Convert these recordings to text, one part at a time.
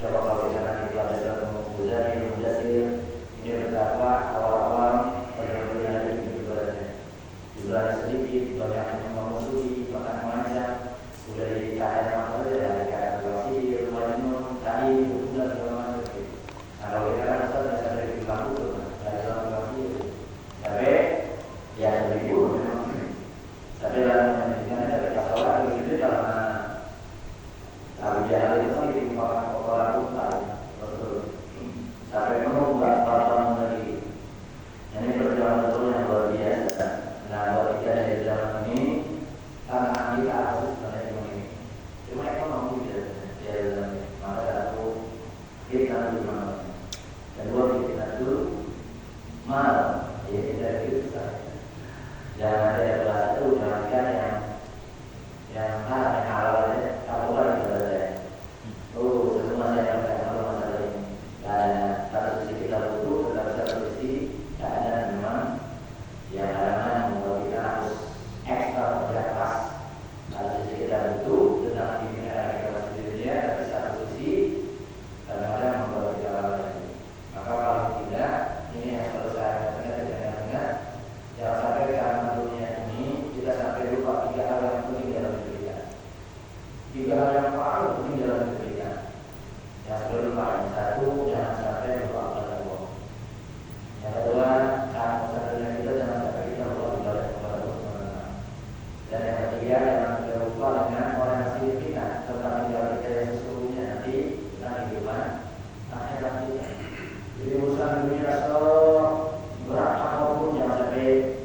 Coba kalau kita nanti belajar Muzani, Muzasir, ini betapa awal-awal perjalanan hidup ibaratnya. Ibaratnya sedikit, banyak yang memusuhi, bahkan mengancam. Sudah dikatakan apa saja, dari kata wasir, wajnun, tadi, bulan, segala macam. Nah kalau kita kan Ustaz bisa dari bilang itu, dari dalam wasir. Tapi ya seribu memang. Tapi dalam menjadikan dari kasalah begitu dalam Abu Jahal itu kan ditimpakan kotoran unta, betul. Sampai menumbuh batang lagi. Ini perjuangan betul yang luar biasa. Nah, kalau kita dari zaman ini, tantangan kita harus sebenarnya ini. Cuma ekonomi dia dalam maka satu kita dulu mal, kedua kita dulu mal, ya kita itu jangan ada kelas itu jangan yang halal ya, kalau lagi ada. Oh, semua saya akan kalau masalah ini. Dan satu sisi kita butuh, tetapi satu sisi keadaan memang yang kadang-kadang membuat kita harus ekstra bekerja keras. Satu sisi kita butuh, tetapi ini adalah kita sendiri dia, tapi satu sisi kadang-kadang membuat kita lalai. Maka kalau tidak, ini yang selalu saya katakan dengan jangan sampai karena dunia ini kita sampai lupa tiga hal yang penting dalam hidup kita. Tiga hal yang paling penting dalam hidup kita. Yang selalu lupa, yang satu jangan sampai lupa kepada Allah. Yang kedua, karena dunia kita jangan sampai kita lupa kepada Allah. Dan yang ketiga, jangan kita lupa dengan orang yang sendiri kita tentang tinggal kita yang sesungguhnya nanti tentang kehidupan akhirat kita. Jadi urusan dunia berat apapun jangan sampai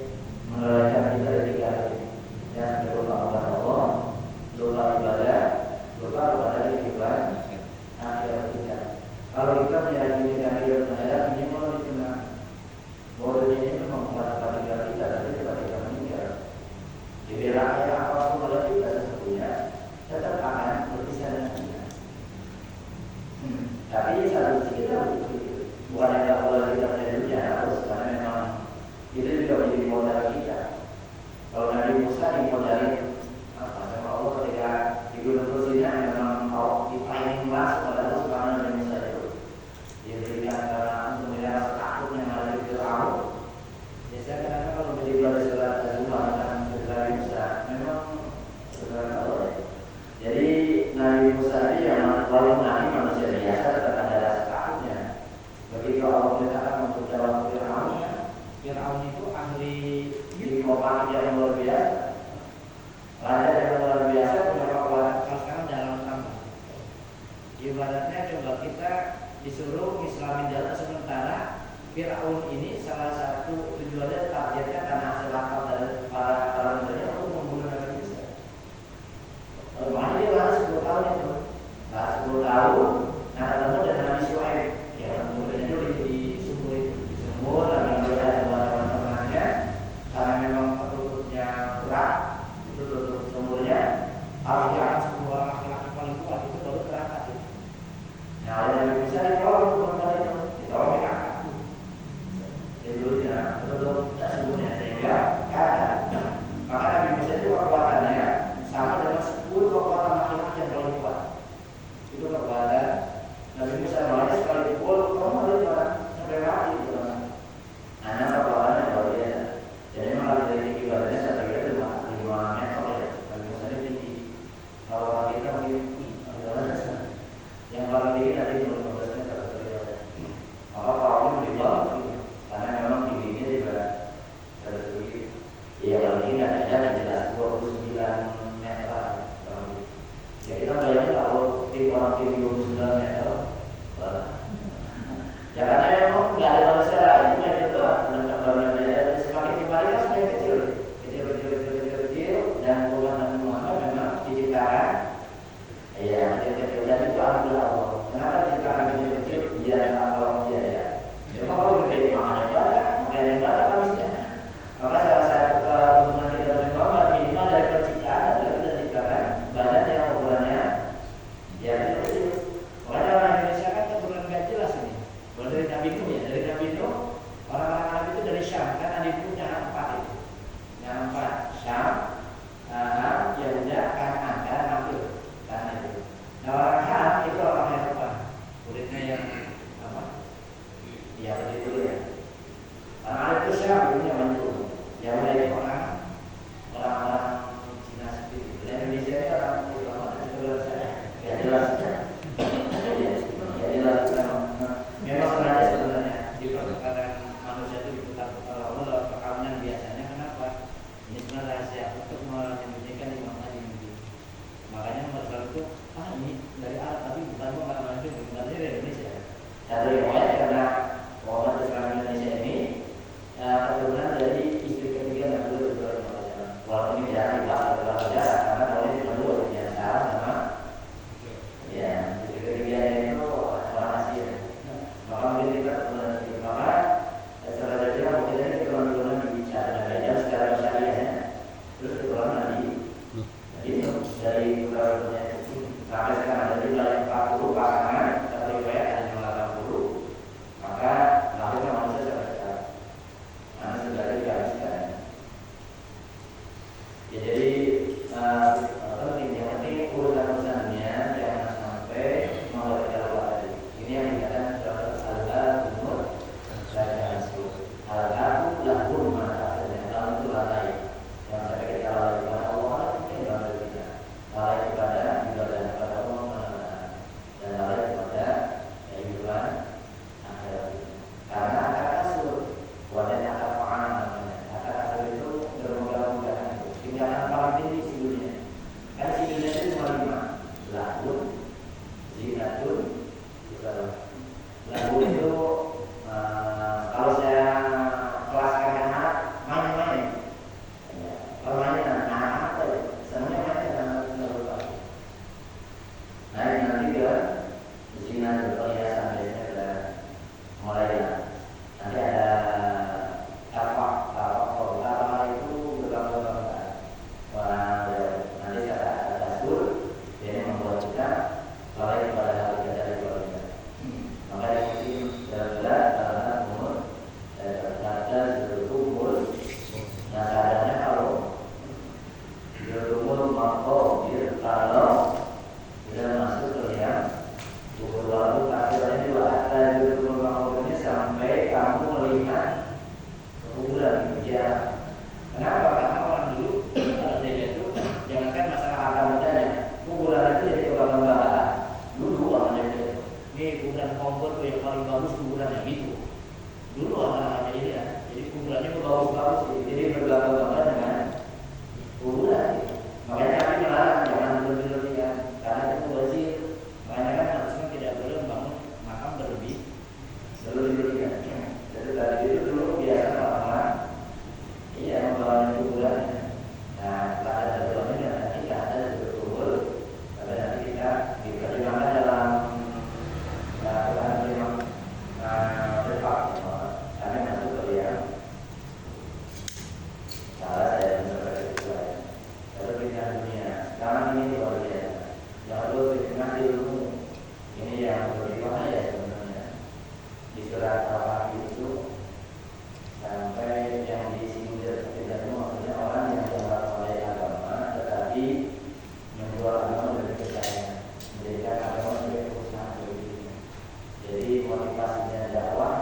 mengalahkan kita dari tiga hal ini. Yang sampai lupa kepada Allah, lupa ibadah, lupa kepada kehidupan akhirat kita. Kalau kita meyakini akhirat akhirat ini mau dikenal bahwa dunia ini memang tempat tinggal kita, tapi tempat kita meninggal. Jadi rakyat apapun kalau kita sesungguhnya tetap akan berpisah dengan kita. Tapi satu sisi kita bukan yang tak boleh kita punya dunia harus, karena memang itu juga menjadi modal kita. Kalau Nabi Musa dimodalin apa sama Allah ketika di Gunung Sinai memang mau dipainin masuk pada Allah Subhanahu Nabi Musa itu. Dia berikan karena untuk melihat takut yang ada di Firaun. Biasanya kadang kalau menjadi belajar surat Al-Zumar tentang Nabi Musa memang sebenarnya Allah. Jadi Nabi Musa ini yang paling nabi manusia biasa tetap ada rasa takutnya. Begitu Allah memerintahkan untuk jawab Firaun, Firaun itu ahli diplomatik yang luar biasa, raja yang luar biasa, punya kekuatan. Kalau sekarang dalam tambah, ibaratnya coba kita disuruh Islamin jalan sementara Firaun ini salah satu tujuannya targetnya karena hasil akal dari para menterinya untuk membunuh Nabi Musa. Makanya dia harus 10 tahun itu, 10 tahun. Nah, ketemu dengan Nabi Syuaib, ya kemudian itu di sumur, dan ada teman-temannya. Karena memang tutupnya berat, itu tutup sumurnya harus diangkat 10 orang laki-laki paling kuat, itu baru terangkat itu. Nah, oleh Nabi Musa ditolong perempuan itu, ditolong diangkat. Tidurnya tutup sumurnya sehingga keadaan. Maka Nabi Musa itu kekuatannya sama dengan 10 kekuatan laki-laki yang paling kuat. Itu kekuatan Nabi Musa. Makanya sekali pukul kamu harus sampai mati gitu. Hanya kekuatannya luar biasa. Jadi memang dari tinggi badannya saya kira 5 meter ya. Nabi Musa ini tinggi. Kalau kita mungkin yang paling tinggi tadi 15 meter. Maka kalau di bawah karena memang tingginya juga dari segi ya kalau tinggi ada yang jelas 29 meter. Ya kita bayangin kalau orang tinggi 29 meter, ya karena memang nggak ada manusia lain yang itu semakin dibalik kan semakin kecil, dan bukan Nabi Muhammad memang diciptakan, ya kecil dan itu alhamdulillah Allah. Kenapa diciptakan kecil? Biar Allah dia ya. Cuma kalau gede makanya banyak, makanya banyak harusnya. Maka salah satu hubungan kita dengan Muhammad minimal dari penciptaan adalah kita diciptakan badan yang ukurannya ya kecil. Makanya orang Satu riwayat karena Muhammad Islam Indonesia ini keturunan dari istri ketiga Nabi Ibrahim alaihissalam. Walaupun ini jarang dibahas dalam sejarah karena kalau ini cuma dua yang Sarah sama ya istri ketiga itu orang Asia. Maka mungkin kita keturunan dari maka setelah dari kita mungkin ini keturunan di Syariah secara syariahnya terus keturunan Nabi itu dari keturunan sampai sekarang ada jumlah 40 pasangan satu riwayat ada jumlah 80 maka lahirnya manusia sampai sekarang manusia dari sekarang ya jadi penting yang penting urusan-urusannya jangan sampai melewati Allah tadi ini yang dikatakan surat Al-Umur dan Al-Asr Al-Aku lahur mana asalnya dalam itu lalai yang sampai kita lalai kepada Allah mungkin dalam kita lalai kepada ibadah kepada Allah dan lalai kepada kehidupan akhirat karena akar kasur wadah akar pangan namanya akar kasur itu bermegah-megahan tinggalkan paling tinggi si dunia kan si dunia itu cuma 5 lahun zinatun lahun itu kalau saya kelaskan anak main-main permainan anak-anak saja senangnya main dengan lupa. Nah ini nanti ke zina perhiasan biasanya sudah mulai ya. Nanti ada tapak itu bergabung-gabung nanti kata tasur ini membuat kita lalai kepada hal ibadah keluarga. Maka yang mungkin berat karena umur terkata sebelum umur. Nah keadaannya kalau berumur maka kalau sudah masuk ke yang umur lalu akhirnya juga ada berumur maka sampai kamu melihat kuburan ya. Kenapa? Karena orang dulu itu jangankan masalah harta mudanya kuburan itu jadi kebanggaan dulu awalnya ini kuburan kompor yang paling bagus kuburannya gitu dulu awalnya ini ya jadi kuburannya bagus-bagus jadi berbangga-bangga dengan kuburan makanya kami melarang jangan berlebihan karena itu wajib makanya kan harusnya tidak boleh membangun makam berlebihan jadi tadi itu dulu biasa orang iya membangun kuburan nah setelah ada kuburannya nanti tidak ada kubur tapi nanti kita dipertimbangkan dalam Tuhan memang berhak kami masuk ke yang salah saya mencoba itu lalu fitnah dunia sekarang ini luar biasa lalu fitnah ilmu ini yang lebih bahaya sebenarnya di surat Al-Fatih itu sampai yang disindir fitnah itu maksudnya orang yang dianggap oleh agama tetapi menjual agama dari kepercayaan menjadikan agama sebagai perusahaan begitu jadi motivasinya dakwah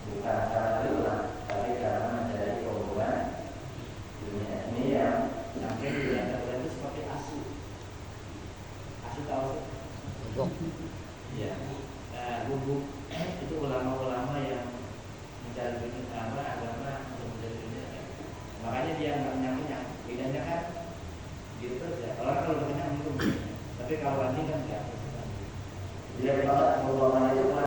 bukan karena lillah tapi karena mencari keuntungan dunia ini yang sampai dianggap itu seperti asu tahu ya bubuk itu ulama-ulama yang mencari dunia agama untuk mencari dunia makanya dia nggak kenyang bedanya kan gitu terus ya orang kalau udah kenyang itu tapi kalau anjing kan enggak dia banget ulama itu